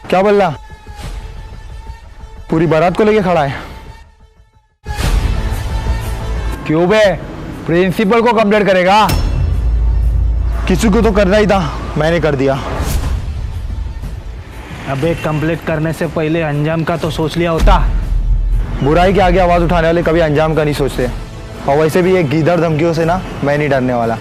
क्या बल्ला, पूरी बारात को लेके खड़ा है? क्यों बे, प्रिंसिपल को कंप्लेंट करेगा? किसी को तो करना ही था, मैंने कर दिया। अबे कंप्लेंट करने से पहले अंजाम का तो सोच लिया होता। बुराई के आगे आवाज उठाने वाले कभी अंजाम का नहीं सोचते। और वैसे भी ये गीदड़ धमकियों से ना मैं नहीं डरने वाला।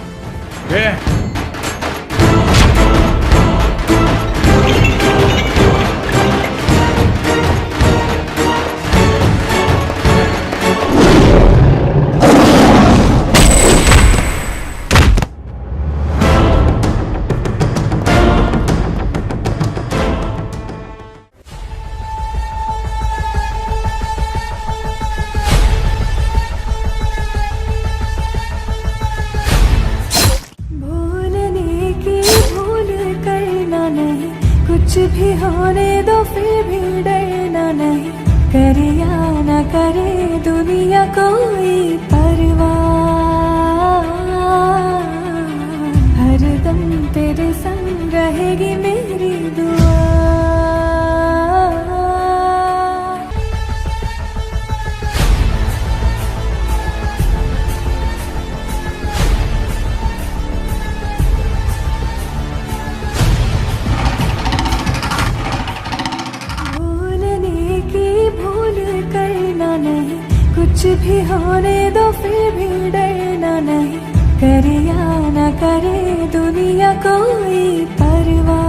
कुछ भी होने दो फिर भी डरना नहीं, करे या ना करे दुनिया कोई परवाह, हरदम तेरे संग रहेगी मेरी दुआ। कुछ भी होने दो फिर भी डरना नहीं, करे या ना करे दुनिया कोई परवाह।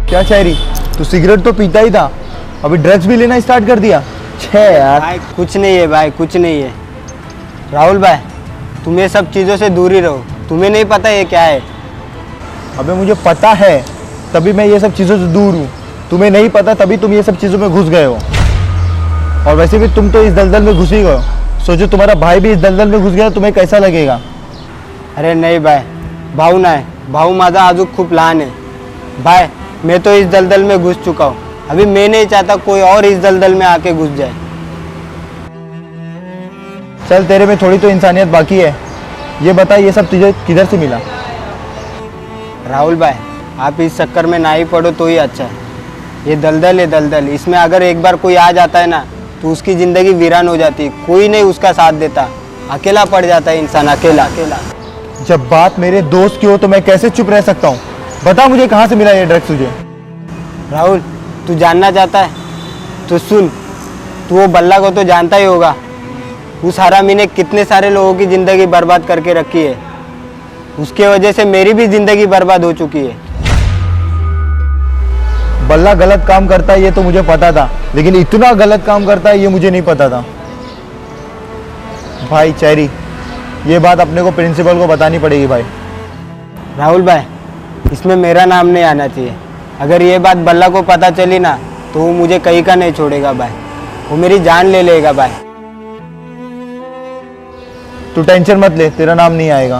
क्या शायरी, तू सिगरेट तो पीता ही था, अभी ड्रग्स भी लेना स्टार्ट कर दिया? छे यार। भाई कुछ नहीं है भाई, कुछ नहीं है। राहुल भाई तुम ये सब चीज़ों से दूर ही रहो, तुम्हें नहीं पता ये क्या है। अबे मुझे पता है, तभी मैं ये सब चीज़ों से दूर हूँ। तुम्हें नहीं पता तभी तुम ये सब चीज़ों में घुस गए हो। और वैसे भी तुम तो इस दलदल में घुस ही गए हो। सोचो तुम्हारा भाई भी इस दलदल में घुस गया, तुम्हें कैसा लगेगा? अरे नहीं भाई, भाऊ ना है, भाऊ माझा आजूक खूप लहान है। भाई मैं तो इस दलदल में घुस चुका हूँ, अभी मैं नहीं चाहता कोई और इस दलदल में आके घुस जाए। चल तेरे में थोड़ी तो इंसानियत बाकी है। ये बता, ये सब तुझे किधर से मिला? राहुल भाई आप इस चक्कर में ना ही पड़ो तो ही अच्छा है। ये दलदल है दलदल, इसमें अगर एक बार कोई आ जाता है ना तो उसकी ज़िंदगी वीरान हो जाती है, कोई नहीं उसका साथ देता, अकेला पड़ जाता है इंसान, अकेला अकेला। जब बात मेरे दोस्त की हो तो मैं कैसे चुप रह सकता हूँ? बता मुझे कहाँ से मिला ये ड्रग्स तुझे? राहुल तू जानना चाहता है तो सुन, तू वो बल्ला को तो जानता ही होगा। उस हरामी ने कितने सारे लोगों की ज़िंदगी बर्बाद करके रखी है, उसके वजह से मेरी भी ज़िंदगी बर्बाद हो चुकी है। बल्ला गलत काम करता है ये तो मुझे पता था, लेकिन इतना गलत काम करता है ये मुझे नहीं पता था। भाई चेरी, ये बात अपने को प्रिंसिपल को बतानी पड़ेगी भाई। राहुल भाई इसमें मेरा नाम नहीं आना चाहिए। अगर ये बात बल्ला को पता चली ना तो वो मुझे कहीं का नहीं छोड़ेगा भाई, वो मेरी जान ले लेगा भाई। तू टेंशन मत ले, तेरा नाम नहीं आएगा,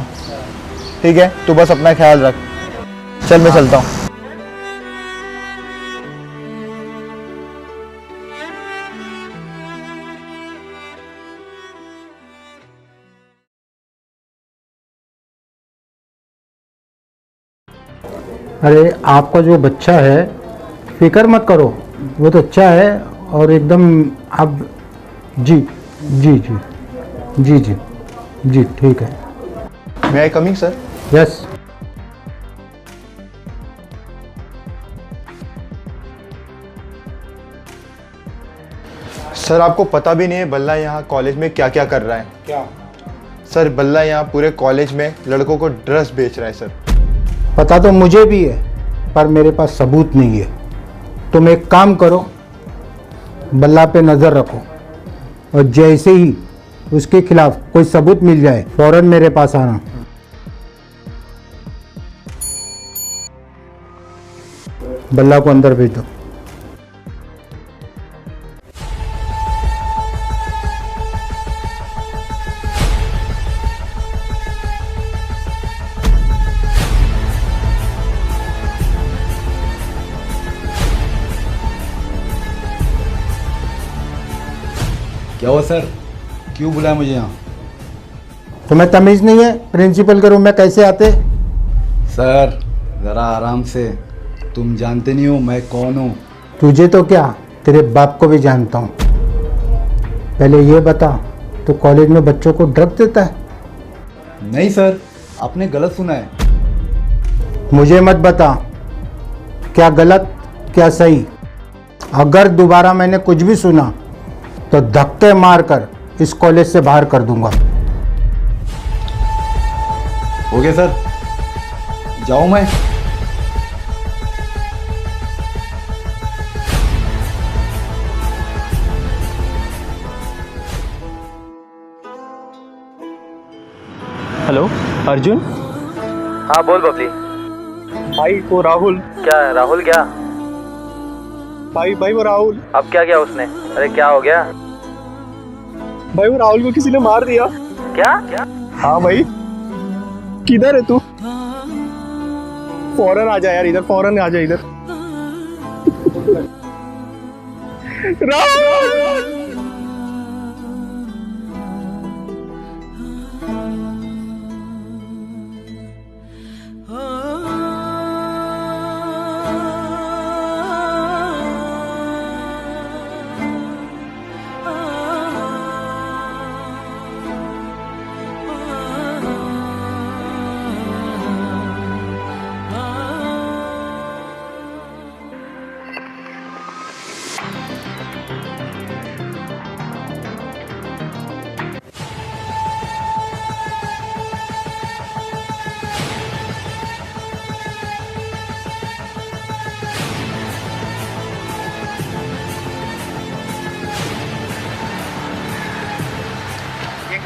ठीक है? तू बस अपना ख्याल रख। चल मैं चलता हूँ। अरे आपका जो बच्चा है, फिक्र मत करो, वो तो अच्छा है और एकदम आप जी जी जी जी जी जी ठीक है। May I coming sir? Yes. Sir आपको पता भी नहीं है बल्ला यहाँ कॉलेज में क्या क्या कर रहा है। क्या सर? बल्ला यहाँ पूरे कॉलेज में लड़कों को ड्रग्स बेच रहा है सर। पता तो मुझे भी है, पर मेरे पास सबूत नहीं है। तुम एक काम करो, बल्ला पे नज़र रखो और जैसे ही उसके खिलाफ कोई सबूत मिल जाए फौरन मेरे पास आना। बल्ला को अंदर भेज दो। क्या हुआ सर, क्यों बुलाया मुझे यहाँ? तुम्हें तमीज़ नहीं है प्रिंसिपल के रूम में कैसे आते? सर ज़रा आराम से, तुम जानते नहीं हो मैं कौन हूँ। तुझे तो क्या, तेरे बाप को भी जानता हूँ। पहले ये बता, तो कॉलेज में बच्चों को ड्रग देता है? नहीं सर, आपने गलत सुना है। मुझे मत बता क्या गलत क्या सही। अगर दोबारा मैंने कुछ भी सुना तो धक्के मारकर इस कॉलेज से बाहर कर दूंगा। हो गया सर, जाऊँ मैं? हेलो अर्जुन। हाँ बोल बबली। भाई वो राहुल। क्या है राहुल? क्या भाई वो राहुल। अब क्या किया उसने? अरे क्या हो गया? भाई वो राहुल को किसी ने मार दिया। क्या? हाँ भाई। किधर है तू? फौरन आ जा यार इधर, फौरन आ जा इधर। राहुल!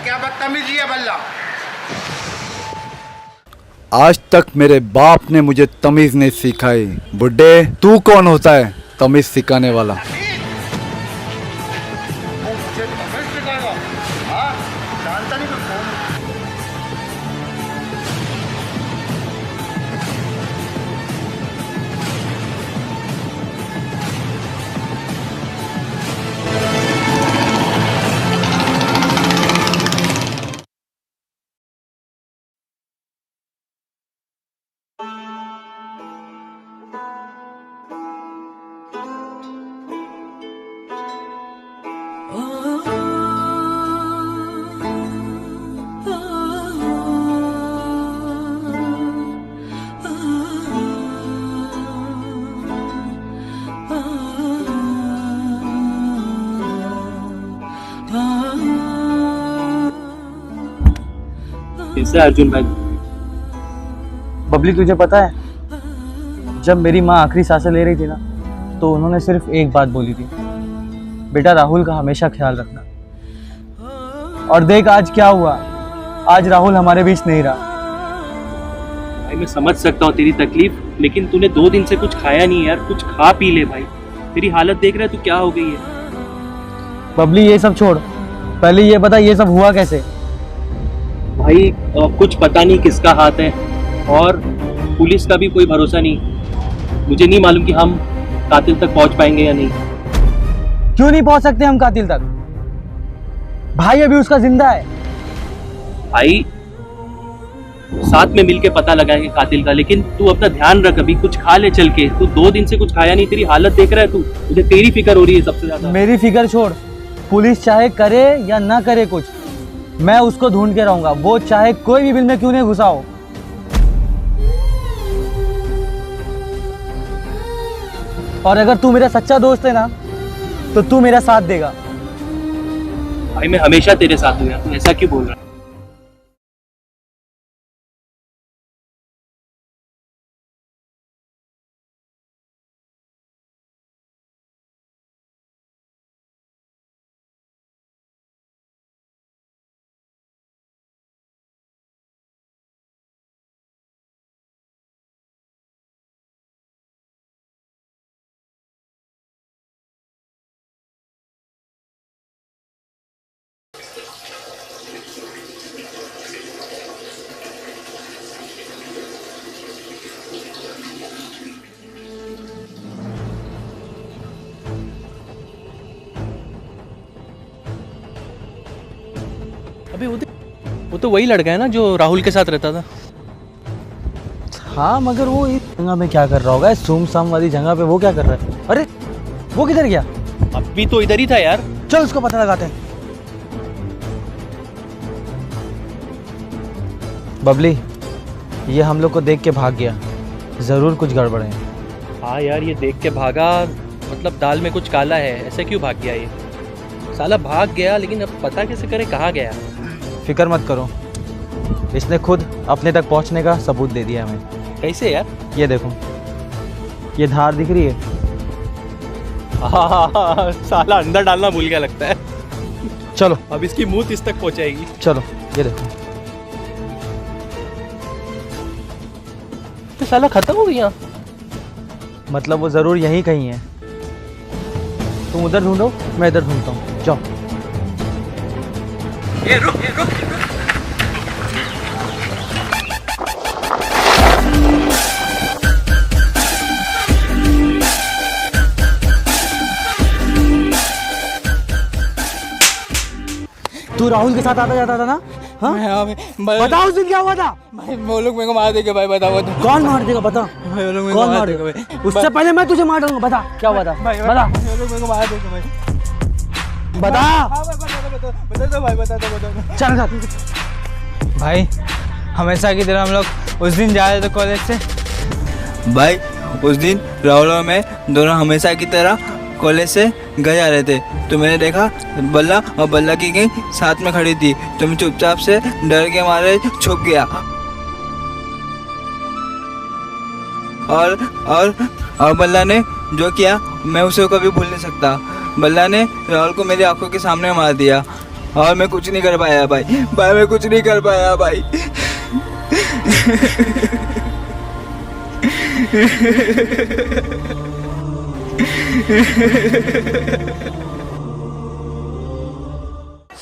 क्या बदतमीजी है बल्ला? आज तक मेरे बाप ने मुझे तमीज़ नहीं सिखाई। बुड्ढे, तू कौन होता है तमीज़ सिखाने वाला? मुझे तमीज़ सिखाएगा? हाँ, जानता नहीं तू कौन? कैसे अर्जुन भाई? बबली तुझे पता है, जब मेरी माँ आखिरी सांसें ले रही थी ना, तो उन्होंने सिर्फ एक बात बोली थी, बेटा राहुल का हमेशा ख्याल रखना। और देख आज क्या हुआ, आज राहुल हमारे बीच नहीं रहा। भाई मैं समझ सकता हूँ तेरी तकलीफ, लेकिन तूने 2 दिन से कुछ खाया नहीं यार, कुछ खा पी ले भाई। तेरी हालत देख रहा है तू क्या हो गई है। बबली ये सब छोड़, पहले ये बता ये सब हुआ कैसे? भाई कुछ पता नहीं किसका हाथ है, और पुलिस का भी कोई भरोसा नहीं। मुझे नहीं मालूम कि हम कातिल तक पहुंच पाएंगे या नहीं। क्यों नहीं पहुंच सकते हम कातिल तक? भाई अभी उसका जिंदा है। भाई साथ में मिलके पता लगाएंगे कातिल का, लेकिन तू अपना ध्यान रख, अभी कुछ खा ले चल के। तू 2 दिन से कुछ खाया नहीं, तेरी हालत देख रहा है तू। मुझे तेरी फिक्र हो रही है सबसे ज्यादा। मेरी फिक्र छोड़, पुलिस चाहे करे या ना करे कुछ, मैं उसको ढूंढ के रहूंगा, वो चाहे कोई भी बिल में क्यों नहीं घुसा हो। और अगर तू मेरा सच्चा दोस्त है ना, तो तू मेरा साथ देगा। भाई मैं हमेशा तेरे साथ हूँ यार, तू ऐसा क्यों बोल रहा है? अबे वो तो वही लड़का है ना जो राहुल के साथ रहता था। हाँ, मगर वो इस जगह में क्या कर रहा होगा, इस सुमसाम वाली जगह पे वो क्या कर रहा है? अरे वो किधर गया? अभी तो इधर ही था यार। चल उसको पता लगाते हैं। बबली, ये हम लोग को देख के भाग गया, जरूर कुछ गड़बड़ है। हाँ यार, ये देख के भागा, मतलब दाल में कुछ काला है, ऐसे क्यों भाग गया ये? साला भाग गया, लेकिन अब पता कैसे करे कहाँ गया। फिक्र मत करो, इसने खुद अपने तक पहुंचने का सबूत दे दिया हमें। कैसे यार? ये देखो, ये धार दिख रही है। हाँ, साला अंदर डालना भूल गया लगता है। चलो अब इसकी मुंह इस तक पहुंचाएगी। चलो, ये देखो। तो साला खत्म हो गया। मतलब वो जरूर यहीं कहीं है। तुम उधर ढूंढो, मैं इधर ढूंढता हूँ। जाओ। ये रुक। तू राहुल के साथ आता जाता था ना? हाँ? बताओ उस दिन क्या हुआ था? भाई वो लोग मेरे को मार देंगे भाई, बताओ तो। कौन मार देगा बता? भाई वो लोग मेरे को कौन मार मार देगा देगा? भाई। उससे पहले मैं तुझे मार दूंगा। बता क्या हुआ था? बता वो लोग मेरे को मार देंगे भाई। बता। हाँ बता दो भाई, बता दो। चल साथ। भाई हमेशा की तरह हम लोग उस दिन जा रहे थे कॉलेज से। भाई उस दिन राहुल और मैं दोनों हमेशा की तरह कॉलेज से घर जा रहे थे, तो मैंने देखा बल्ला और बल्ला की गई साथ में खड़ी थी, तो मैं चुपचाप से डर के मारे छुप गया। और बल्ला ने जो किया मैं उसे कभी भूल नहीं सकता। बल्ला ने राहुल को मेरी आंखों के सामने मार दिया और मैं कुछ नहीं कर पाया भाई। मैं कुछ नहीं कर पाया भाई।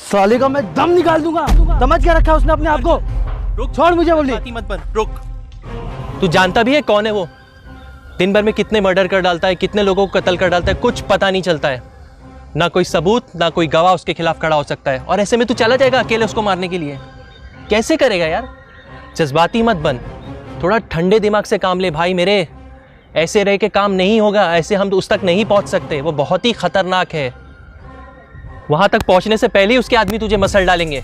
साले का मैं दम निकाल दूंगा। समझ क्या रखा उसने अपने आप को? रुक, छोड़ मुझे। बोली बात ही मत बन, रुक। तू जानता भी है कौन है वो? दिन भर में कितने मर्डर कर डालता है, कितने लोगों को कत्ल कर डालता है, कुछ पता नहीं चलता है। ना कोई सबूत, ना कोई गवाह उसके खिलाफ खड़ा हो सकता है, और ऐसे में तू चला जाएगा अकेले उसको मारने के लिए? कैसे करेगा यार? जज्बाती मत बन, थोड़ा ठंडे दिमाग से काम ले भाई मेरे। ऐसे रह के काम नहीं होगा, ऐसे हम उस तक नहीं पहुंच सकते। वो बहुत ही खतरनाक है, वहां तक पहुंचने से पहले ही उसके आदमी तुझे मसल डालेंगे।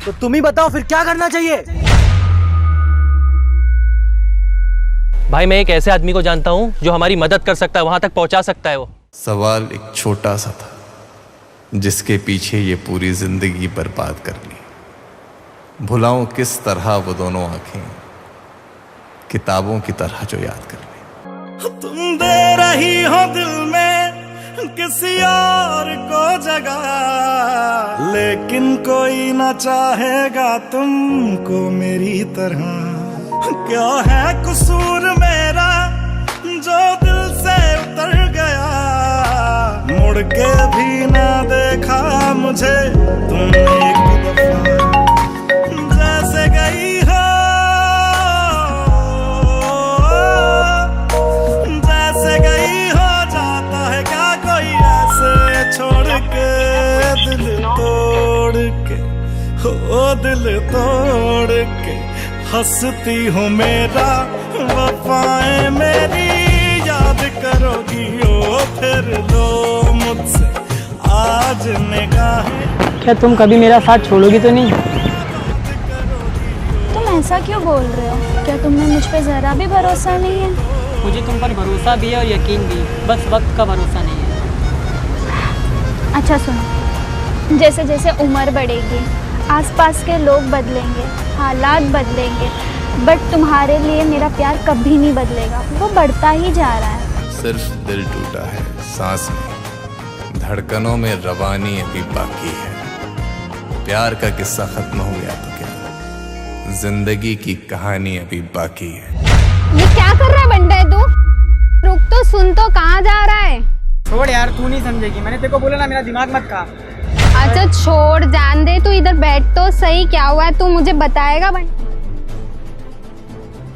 तो तुम ही बताओ फिर क्या करना चाहिए? भाई मैं एक ऐसे आदमी को जानता हूं जो हमारी मदद कर सकता है, वहां तक पहुंचा सकता है वो। सवाल एक छोटा सा था जिसके पीछे ये पूरी जिंदगी बर्बाद कर ली। भुलाऊं किस तरह वो दोनों आंखें, किताबों की तरह जो याद कर ली। तुम दे रही हो दिल में किसी और को जगह, लेकिन कोई ना चाहेगा तुमको मेरी तरह। क्या है कसूर मेरा जो दिल से उतर गया, मुड़ के भी ना देखा मुझे तुम एक दफा, जैसे गई हो, जैसे गई हो, जाता है क्या कोई ऐसे छोड़ के, दिल तोड़ के, हो दिल तोड़ के हंसती हूँ मेरा, वफाएं मेरी याद करोगी ओ फिर लो मुझसे आज निगाहें। क्या तुम कभी मेरा साथ छोड़ोगी तो नहीं? तुम ऐसा क्यों बोल रहे हो? क्या तुम्हें मुझ पे ज़रा भी भरोसा नहीं है? मुझे तुम पर भरोसा भी है और यकीन भी, बस वक्त का भरोसा नहीं है। अच्छा सुनो, जैसे जैसे उम्र बढ़ेगी आसपास के लोग बदलेंगे, हालात बदलेंगे, बट तुम्हारे लिए मेरा प्यार कभी नहीं बदलेगा, वो बढ़ता ही जा रहा है। सिर्फ दिल टूटा है, सांस में, धड़कनों में रवानी अभी बाकी है। प्यार का किस्सा खत्म हो गया तो क्या, जिंदगी की कहानी अभी बाकी है। ये क्या कर रहा है बंटे तू? रुक तो, सुन तो, कहाँ जा रहा है? छोड़ यार, तू नहीं समझेगी, मैंने तेरे को बोला ना मेरा दिमाग मत खा। अच्छा छोड़, जान दे, तू इधर बैठ तो सही, क्या हुआ है तू मुझे बताएगा?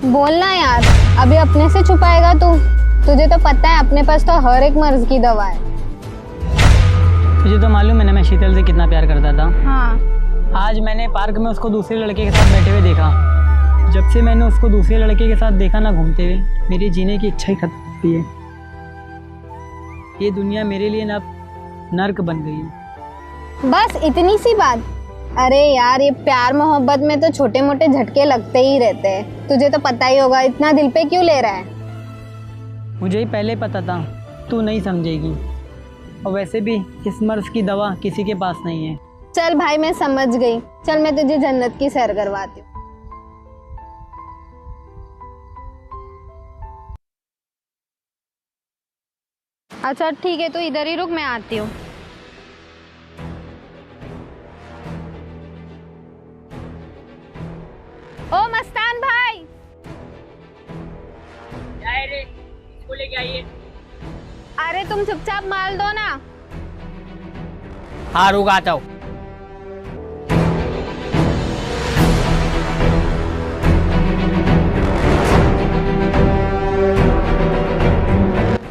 बोलना यार, अभी अपने से छुपाएगा तू? तुझे तो पता है अपने पास तो हर एक मर्ज की दवा है। तुझे तो मालूम है ना मैं शीतल से कितना प्यार करता था। हाँ। आज मैंने पार्क में उसको दूसरे लड़के के साथ बैठे हुए देखा। जब से मैंने उसको दूसरे लड़के के साथ देखा ना घूमते हुए, मेरी जीने की इच्छा ही खत्म होती है। ये दुनिया मेरे लिए ना नर्क बन गई है। बस इतनी सी बात? अरे यार, ये प्यार मोहब्बत में तो छोटे मोटे झटके लगते ही रहते हैं, तुझे तो पता ही होगा, इतना दिल पे क्यों ले रहा है? मुझे ही पहले पता था, तू नहीं समझेगी, और वैसे भी इस मर्ज की दवा किसी के पास नहीं है। चल भाई, मैं समझ गई, चल मैं तुझे जन्नत की सैर करवाती हूँ। अच्छा ठीक है, तो इधर ही रुक, मैं आती हूँ। ओ मस्तान भाई, रे, इसको लेके आइए। अरे तुम चुपचाप माल दो ना। हाँ रुक, आता हूँ।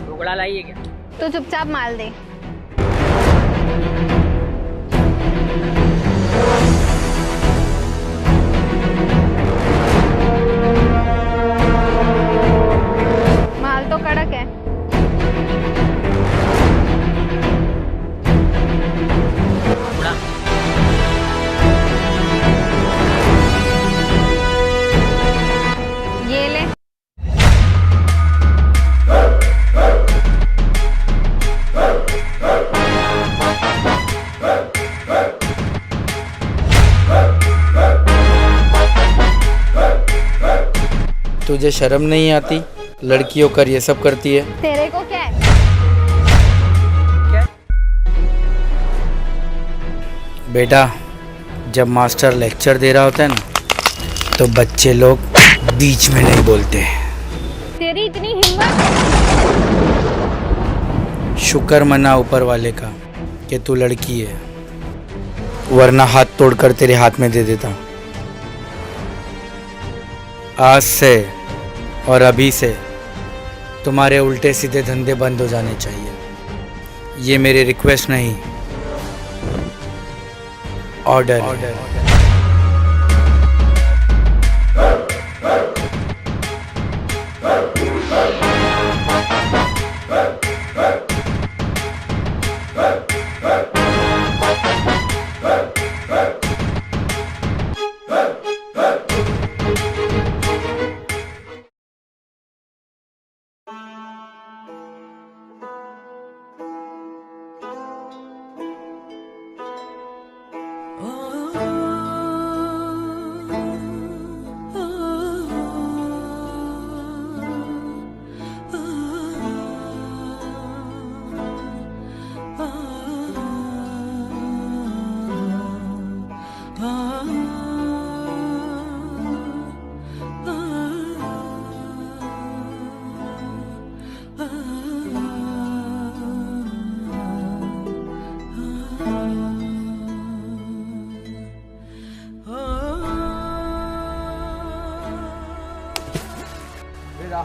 ढोकड़ा लाइए क्या? तो चुपचाप माल दे। माल तो कड़क है। ये ले। तुझे शर्म नहीं आती? लड़की होकर ये सब करती है। तेरे को क्या है? बेटा, जब मास्टर लेक्चर दे रहा होता है ना, तो बच्चे लोग बीच में नहीं बोलते। तेरी इतनी हिम्मत? शुक्र मना ऊपर वाले का कि तू लड़की है, वरना हाथ तोड़कर तेरे हाथ में दे देता। आज से और अभी से तुम्हारे उल्टे सीधे धंधे बंद हो जाने चाहिए। ये मेरी रिक्वेस्ट नहीं, ऑर्डर है।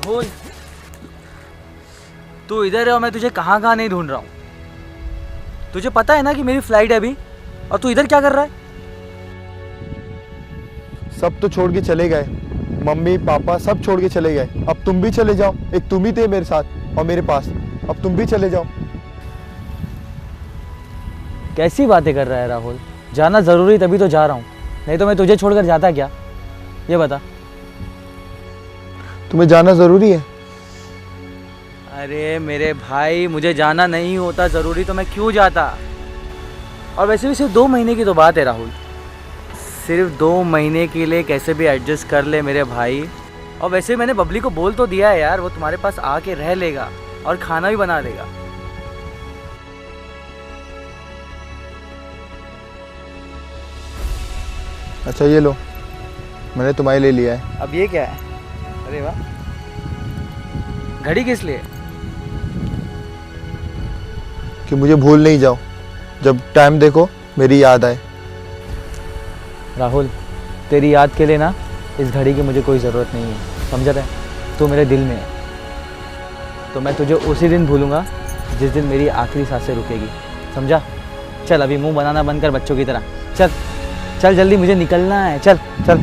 राहुल, तू इधर है और मैं तुझे कहाँ कहाँ नहीं ढूंढ रहा हूँ। तुझे पता है ना कि मेरी फ्लाइट है अभी, और तू इधर क्या कर रहा है? सब तो छोड़ के चले गए, मम्मी पापा सब छोड़ के चले गए। अब तुम भी चले जाओ। एक तुम ही थे मेरे साथ और मेरे पास, अब तुम भी चले जाओ। कैसी बातें कर रहा है राहुल? जाना ज़रूरी तभी तो जा रहा हूँ, नहीं तो मैं तुझे छोड़कर जाता क्या? ये बता। तुम्हें जाना ज़रूरी है? अरे मेरे भाई, मुझे जाना नहीं होता ज़रूरी तो मैं क्यों जाता? और वैसे भी सिर्फ 2 महीने की तो बात है राहुल, सिर्फ 2 महीने के लिए कैसे भी एडजस्ट कर ले मेरे भाई। और वैसे मैंने बबली को बोल तो दिया है यार, वो तुम्हारे पास आके रह लेगा और खाना भी बना देगा। अच्छा ये लो, मैंने तुम्हारे लिए लिया है। अब ये क्या है? अरे वाह, घड़ी किस लिए? कि मुझे भूल नहीं जाओ, जब टाइम देखो मेरी याद आए। राहुल, तेरी याद के लिए ना इस घड़ी की मुझे कोई ज़रूरत नहीं है, समझ रहा है? तू मेरे दिल में है, तो मैं तुझे उसी दिन भूलूंगा जिस दिन मेरी आखिरी सांसें रुकेगी, समझा? चल अभी मुंह बनाना बंद कर बच्चों की तरह, चल चल जल्दी, मुझे निकलना है, चल चल।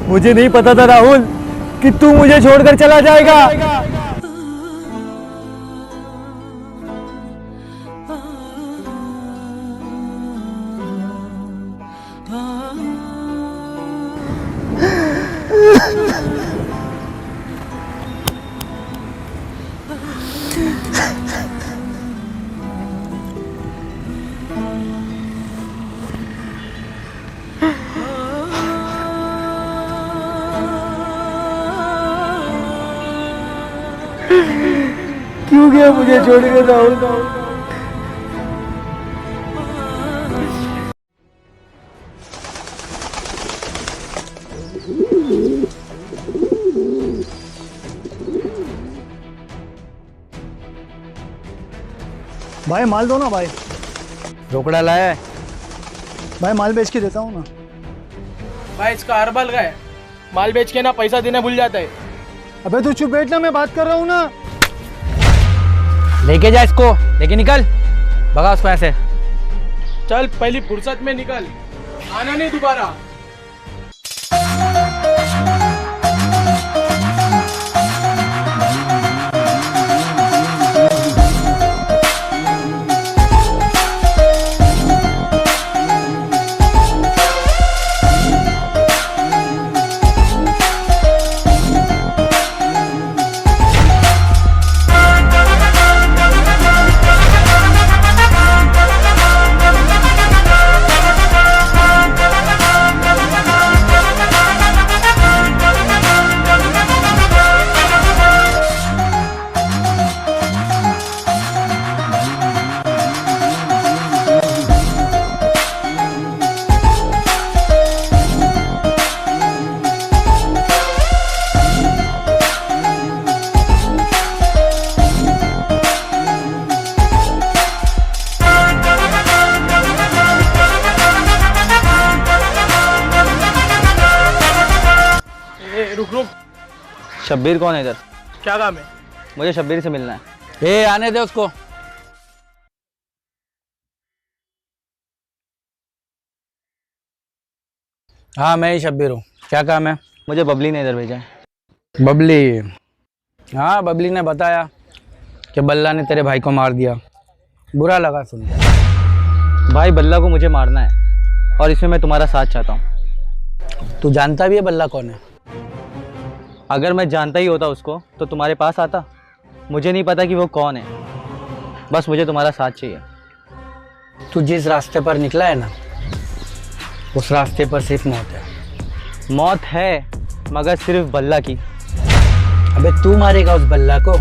मुझे नहीं पता था राहुल कि तू मुझे छोड़कर चला जाएगा। क्यों गया मुझे छोड़ के राहुल? भाई माल दो ना भाई। रोकड़ा लाया है भाई, माल बेच के देता हूँ ना। भाई इसका अरबल गए, माल बेच के ना पैसा देना भूल जाता है। अबे तू चुप बैठना, मैं बात कर रहा हूँ ना। लेके जा इसको, लेके निकल, भगा उसको ऐसे। चल पहली फुर्सत में निकल, आना नहीं दोबारा। शब्बीर कौन है इधर? क्या काम है? मुझे शब्बीर से मिलना है। ए आने दे उसको। हाँ मैं ही शब्बीर हूँ, क्या काम है? मुझे बबली ने इधर भेजा है। बबली? हाँ बबली ने बताया कि बल्ला ने तेरे भाई को मार दिया। बुरा लगा सुन के। भाई बल्ला को मुझे मारना है और इसमें मैं तुम्हारा साथ चाहता हूँ। तू जानता भी है बल्ला कौन है? अगर मैं जानता ही होता उसको तो तुम्हारे पास आता। मुझे नहीं पता कि वो कौन है, बस मुझे तुम्हारा साथ चाहिए। तू जिस रास्ते पर निकला है ना, उस रास्ते पर सिर्फ मौत है। मौत है मगर सिर्फ बल्ला की। अबे तू मारेगा उस बल्ला को?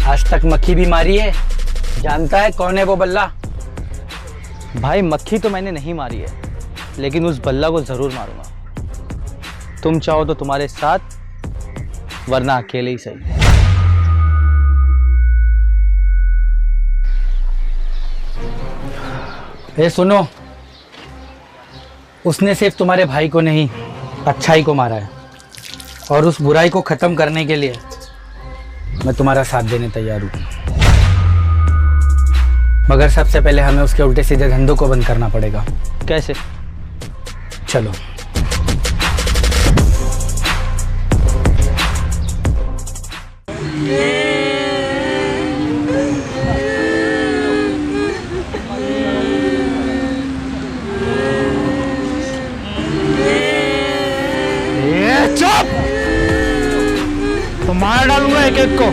आज तक मक्खी भी मारी है, जानता है कौन है वो बल्ला? भाई मक्खी तो मैंने नहीं मारी है, लेकिन उस बल्ला को जरूर मारूंगा। तुम चाहो तो तुम्हारे साथ, वरना अकेले ही सही। ए सुनो, उसने सिर्फ तुम्हारे भाई को नहीं अच्छाई को मारा है, और उस बुराई को खत्म करने के लिए मैं तुम्हारा साथ देने तैयार हूँ। मगर सबसे पहले हमें उसके उल्टे सीधे धंधों को बंद करना पड़ेगा। कैसे? चलो। चुप! तो मार डालूंगा एक एक को।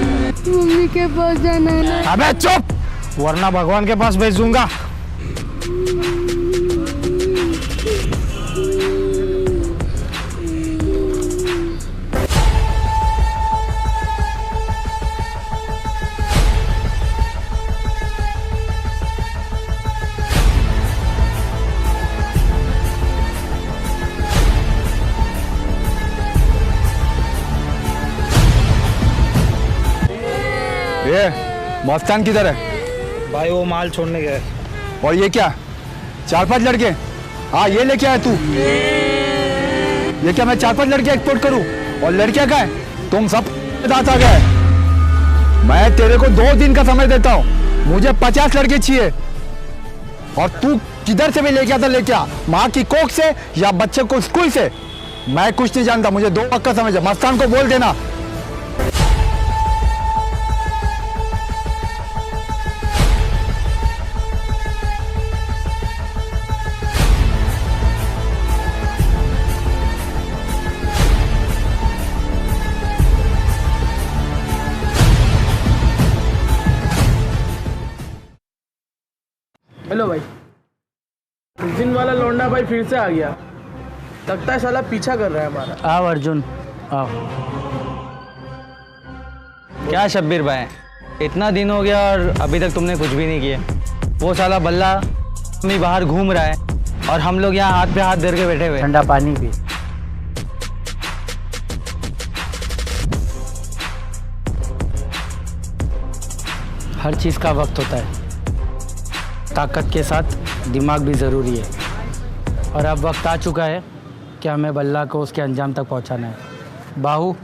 मम्मी के पास जाना है ना। अबे चुप, वरना भगवान के पास भेज दूंगा। ये मस्तान किधर है? भाई वो माल छोड़ने गए। और ये क्या, 4-5 लड़के? हाँ ये लेके आया तू? ये क्या मैं 4-5 लड़के एक्सपोर्ट करूं? और लड़कियां क्या है? तुम सब दांत आ गए। मैं तेरे को 2 दिन का समय देता हूं, मुझे 50 लड़के चाहिए। और तू किधर से भी लेके आता लेके आ, माँ की कोख से या बच्चे को स्कूल से, मैं कुछ नहीं जानता। मुझे 2 वक्त का समय है, मस्तान को बोल देना। हेलो भाई, उस दिन वाला लौंडा भाई फिर से आ गया। लगता है साला पीछा कर रहा है हमारा। आओ अर्जुन आओ। क्या शब्बीर भाई, इतना दिन हो गया और अभी तक तुमने कुछ भी नहीं किया। वो साला बल्ला अभी बाहर घूम रहा है और हम लोग यहाँ हाथ पे हाथ धर के बैठे हुए। ठंडा पानी पी। हर चीज़ का वक्त होता है, ताकत के साथ दिमाग भी ज़रूरी है। और अब वक्त आ चुका है कि हमें बल्ला को उसके अंजाम तक पहुंचाना है। बाहू,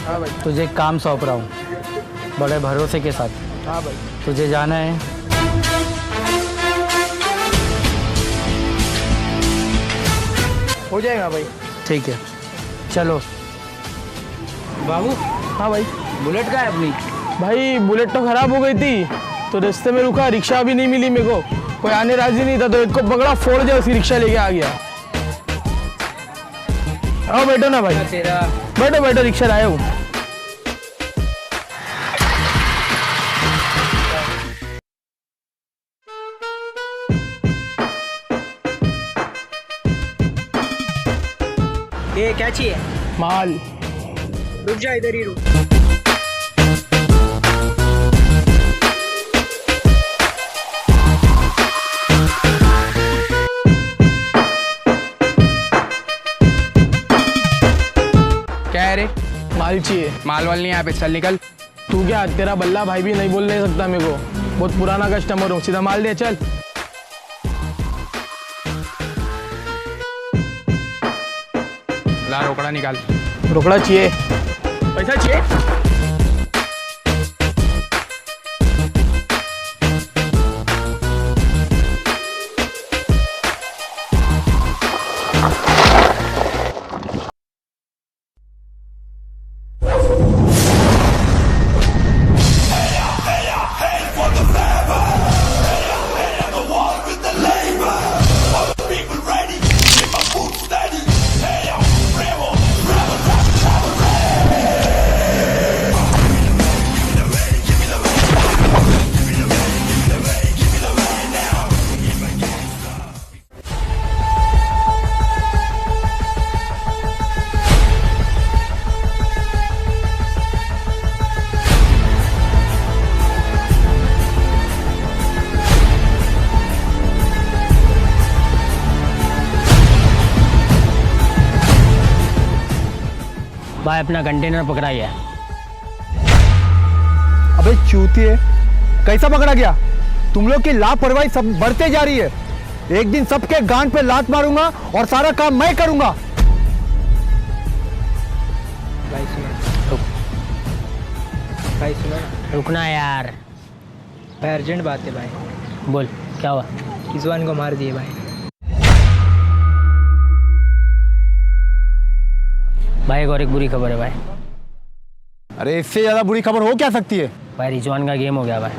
हाँ भाई। तुझे एक काम सौंप रहा हूँ, बड़े भरोसे के साथ। हाँ भाई। तुझे जाना है हो जाएगा भाई। ठीक है, चलो। बाबू। हाँ भाई। बुलेट कहाँ है अपनी? भाई बुलेट तो खराब हो गई थी, तो रास्ते में रुका, रिक्शा भी नहीं मिली मेरे को, कोई आने राजी नहीं था, तो एक को पकड़ा, फोड़ दिया, उसकी रिक्शा लेके आ गया। आओ बैठो ना भाई। बैठो बैठो, रिक्शा लाए हूँ। ये क्या चाहिए? माल। रुक जा, इधर ही रुक। क्या है रे? माल चाहिए। माल वाल नहीं यहाँ पे, चल निकल। तू क्या, तेरा बल्ला भाई भी नहीं बोल नहीं सकता मेरे को, बहुत पुराना कस्टमर हूँ, सीधा माल दे चल। ला रोकड़ा निकाल। रोकड़ा चाहिए? पैसा चाहिए? भाई अपना कंटेनर पकड़ा गया। अबे चूतिए, कैसा पकड़ा गया? तुम लोग की लापरवाही सब बढ़ते जा रही है। एक दिन सबके गांड पे लात मारूंगा और सारा काम मैं करूंगा। भाई सुनो, भाई सुनो, रुकना यार। भाई अर्जेंट बात है भाई। बोल क्या हुआ? रिजवान को मार दिए भाई। भाई एक और एक बुरी खबर है भाई। अरे इससे ज्यादा बुरी खबर हो क्या सकती है? भाई रिजवान का गेम हो गया भाई।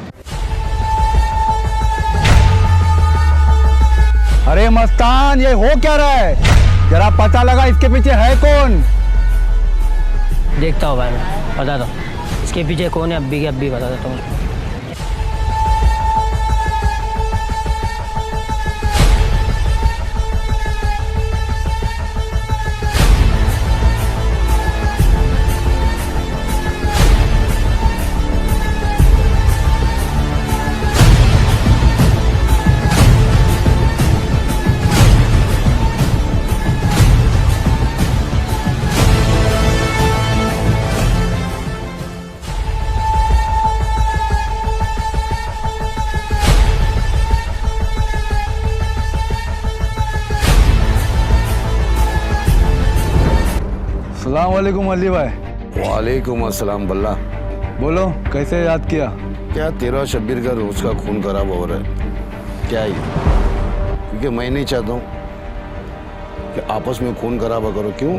अरे मस्तान, ये हो क्या रहा है? जरा पता लगा इसके पीछे है कौन। देखता हूँ भाई, मैं बता दो इसके पीछे कौन है। अब भी बता देता हूँ। अस्सलाम वालेकुम अली भाई। वालेकुम अस्सलाम बल्ला। बोलो कैसे याद किया? क्या तेरा शब्बीर का रोज का खून खराब हो रहा है क्या ये? क्योंकि मैं नहीं चाहता हूँ कि आपस में खून खराबा करो। क्यों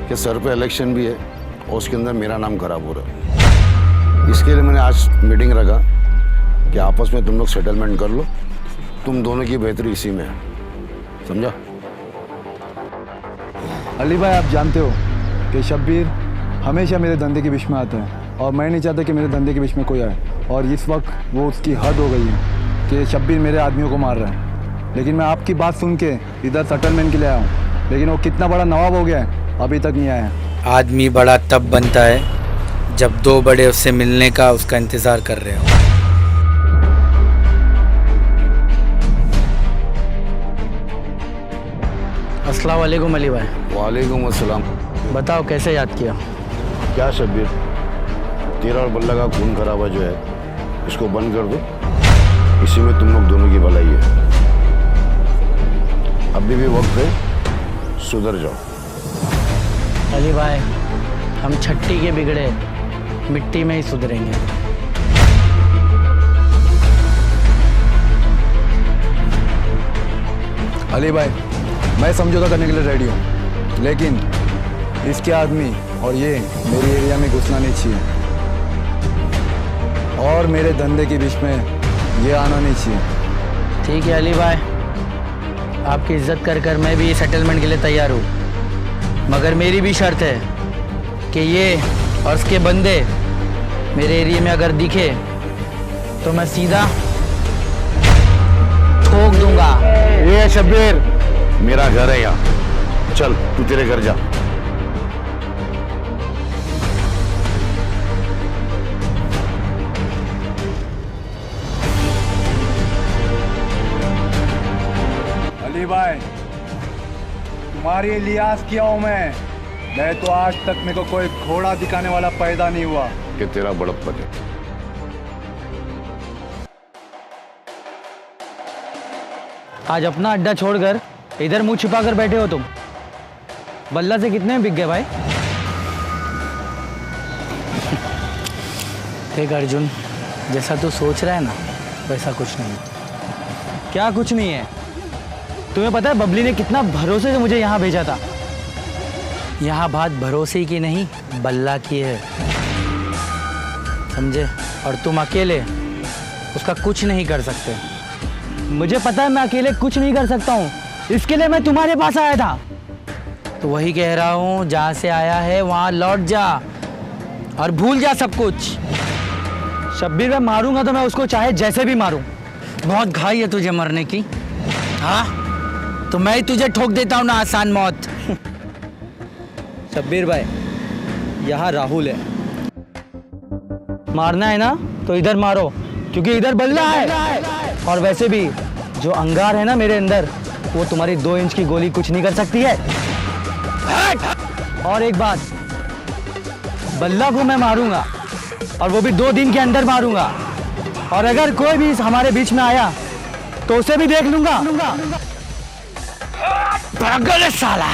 कि सर पे इलेक्शन भी है और उसके अंदर मेरा नाम खराब हो रहा है। इसके लिए मैंने आज मीटिंग रखा कि आपस में तुम लोग सेटलमेंट कर लो। तुम दोनों की बेहतरी इसी में है, समझा? अली भाई आप जानते हो कि शब्बीर हमेशा मेरे धंधे के बीच में आता है और मैं नहीं चाहता कि मेरे धंधे के बीच में कोई आए। और इस वक्त वो उसकी हद हो गई है कि शब्बीर मेरे आदमियों को मार रहा है। लेकिन मैं आपकी बात सुन के इधर सेटलमेंट के लिए आया हूँ, लेकिन वो कितना बड़ा नवाब हो गया है अभी तक नहीं आया। आदमी बड़ा तब बनता है जब दो बड़े उससे मिलने का उसका इंतज़ार कर रहे हो। अस्सलाम वालेकुम अली भाई। वालेकुम अस्सलाम। बताओ कैसे याद किया? क्या शब्बीर, तेरा और बल्ला का खून खराबा जो है इसको बंद कर दो। इसी में तुम लोग दोनों की भलाई है। अभी भी वक्त है, सुधर जाओ। अली भाई हम छट्टी के बिगड़े मिट्टी में ही सुधरेंगे। अली भाई मैं समझौता करने के लिए रेडी हूँ, लेकिन इसके आदमी और ये मेरी एरिया में घुसना नहीं चाहिए और मेरे धंधे के बीच में ये आना नहीं चाहिए। ठीक है अली भाई, आपकी इज्जत कर कर मैं भी सेटलमेंट के लिए तैयार हूँ, मगर मेरी भी शर्त है कि ये और उसके बंदे मेरे एरिया में अगर दिखे तो मैं सीधा ठोक दूंगा। ये शब्बीर मेरा घर है यहाँ, चल तू तेरे घर जा। अली भाई तुम्हारी लिहाज किया हूँ मैं तो आज तक मेरे को कोई घोड़ा दिखाने वाला पैदा नहीं हुआ कि तेरा बड़प्पन है। आज अपना अड्डा छोड़कर इधर मुंह छिपा कर बैठे हो तुम। बल्ला से कितने में बिक गए भाई? देख अर्जुन, जैसा तू सोच रहा है ना वैसा कुछ नहीं है। क्या कुछ नहीं है? तुम्हें पता है बबली ने कितना भरोसे से मुझे यहाँ भेजा था। यहाँ बात भरोसे की नहीं बल्ला की है, समझे? और तुम अकेले उसका कुछ नहीं कर सकते। मुझे पता है मैं अकेले कुछ नहीं कर सकता हूँ, इसके लिए मैं तुम्हारे पास आया था। तो वही कह रहा हूँ, जहाँ से आया है वहाँ लौट जा और भूल जा सब कुछ। शब्बीर मैं मारूंगा तो मैं उसको चाहे जैसे भी मारूं। बहुत घाई है तुझे मरने की, हाँ? तो मैं ही तुझे ठोक देता हूँ ना आसान मौत। शब्बीर भाई यहाँ राहुल है, मारना है ना तो इधर मारो क्योंकि इधर बल्ला है। और वैसे भी जो अंगार है ना मेरे अंदर, वो तुम्हारी 2 इंच की गोली कुछ नहीं कर सकती है। और एक बात, बल्ला को मैं मारूंगा और वो भी 2 दिन के अंदर मारूंगा। और अगर कोई भी हमारे बीच में आया तो उसे भी देख लूंगा। पागल है साला।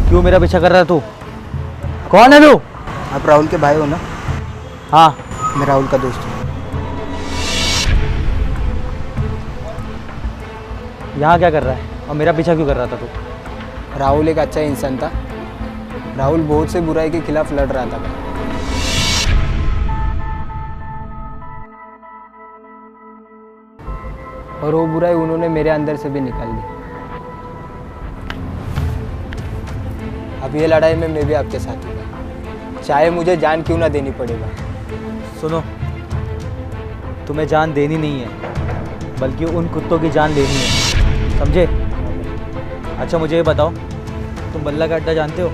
क्यों मेरा पीछा कर रहा है तू? कौन है तू? आप राहुल के भाई हो ना? हाँ, मैं राहुल का दोस्त हूँ। यहाँ क्या कर रहा है और मेरा पीछा क्यों कर रहा था तू? राहुल एक अच्छा इंसान था। राहुल बहुत से बुराई के खिलाफ लड़ रहा था। और वो बुराई उन्होंने मेरे अंदर से भी निकाल दी। अब ये लड़ाई में मैं भी आपके साथ हूँ, चाहे मुझे जान क्यों ना देनी पड़ेगा। सुनो, तुम्हें जान देनी नहीं है बल्कि उन कुत्तों की जान लेनी है, समझे? अच्छा मुझे ये बताओ, तुम बल्ला का अड्डा जानते हो?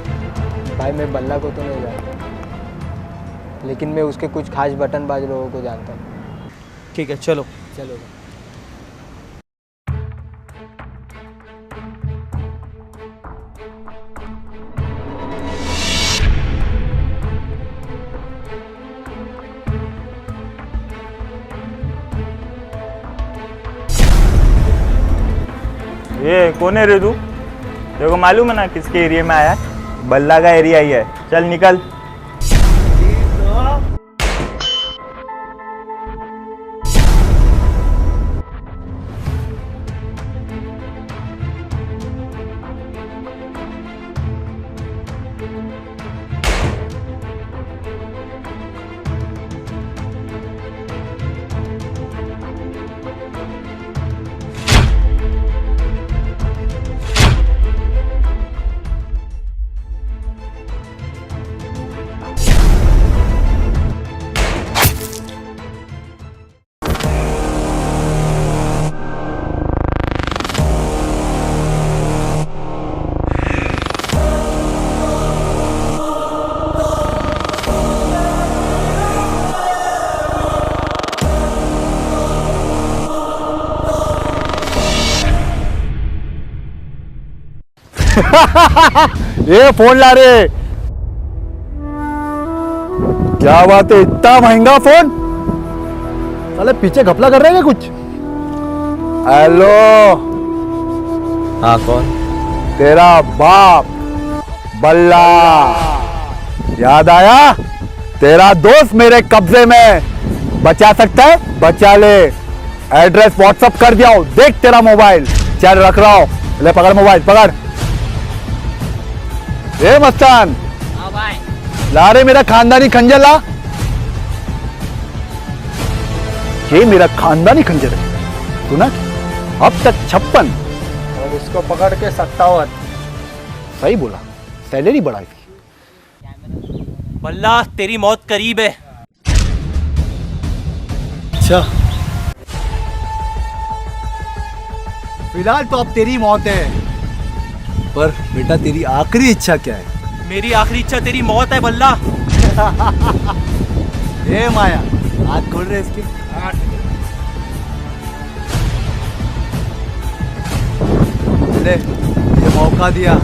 भाई मैं बल्ला को तो नहीं जानता, लेकिन मैं उसके कुछ खास बटनबाज लोगों को जानता हूँ। ठीक है, चलो चलो। ये कौन है रे तू? तेरे को मालूम है ना किसके एरिया में आया है? बल्ला का एरिया ही है। चल निकल। ये फोन ला रे। क्या बात है, इतना महंगा फोन? साले पीछे घपला कर रहे हैं कुछ? हेलो। हाँ कौन? तेरा बाप बल्ला। याद आया? तेरा दोस्त मेरे कब्जे में। बचा सकता है? बचा ले। एड्रेस व्हाट्सएप कर दिया हूं, देख तेरा मोबाइल। चल रख रहा हूं, ले पकड़ मोबाइल, पकड़। ए मस्तान, हाँ भाई। ला रे मेरा खानदानी खंजर ला। ये मेरा खानदानी खंजर है, सुना? अब तक 56 और इसको पकड़ के 57। सही बोला, सैलरी बढ़ाई थी। बल्ला तेरी मौत करीब है। अच्छा, फिलहाल तो अब तेरी मौत है, पर बेटा तेरी आखिरी इच्छा क्या है? मेरी आखिरी इच्छा तेरी मौत है बल्ला। ए माया, हाथ खोल रहे इसके। ले, ये मौका दिया।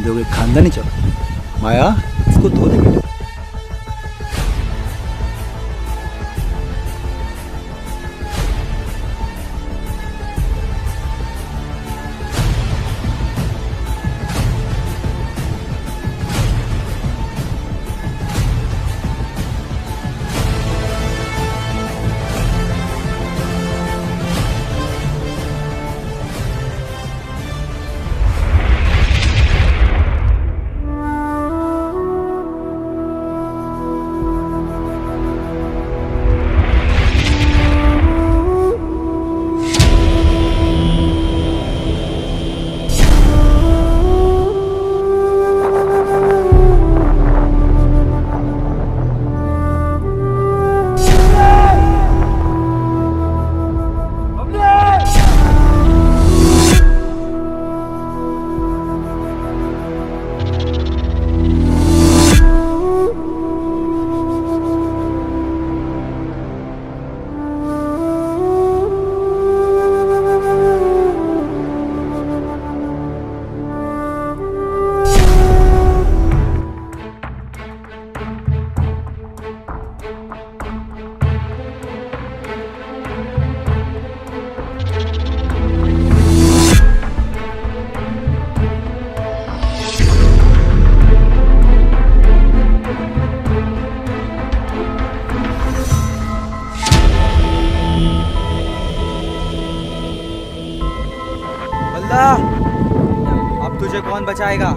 बंदे को खानदानी चला। माया इसको धो दे बेटा। अब तुझे कौन बचाएगा?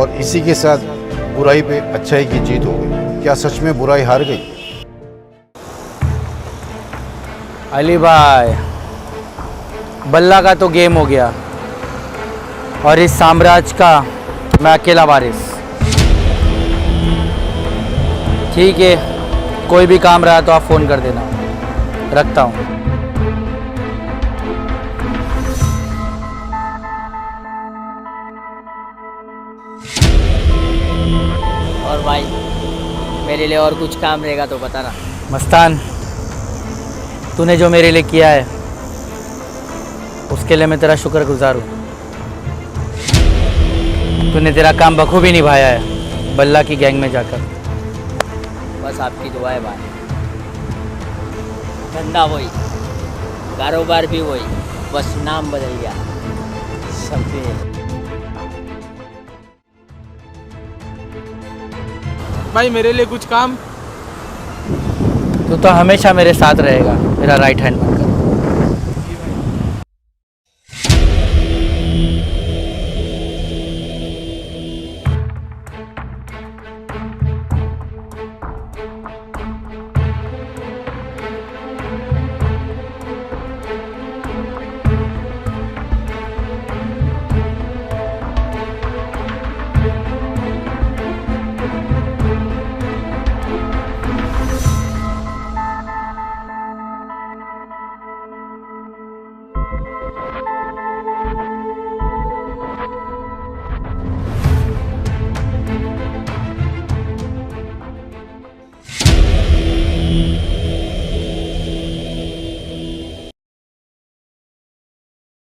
और इसी के साथ बुराई पे अच्छाई की जीत हो गई। क्या सच में बुराई हार गई? अली भाई, बल्ला का तो गेम हो गया और इस साम्राज्य का मैं अकेला वारिस। ठीक है, कोई भी काम रहा तो आप फ़ोन कर देना, रखता हूँ। और भाई, मेरे लिए और कुछ काम रहेगा तो बताना। मस्तान, तूने जो मेरे लिए किया है उसके लिए मैं तेरा शुक्रगुजार हूँ। तूने तेरा काम बखूबी निभाया है बल्ला की गैंग में जाकर। बस आपकी दुआ है भाई। धंधा वही, कारोबार भी वही, बस नाम बदल गया। शब्बीर। भाई मेरे लिए कुछ काम? तू तो हमेशा मेरे साथ रहेगा, मेरा राइट हैंड।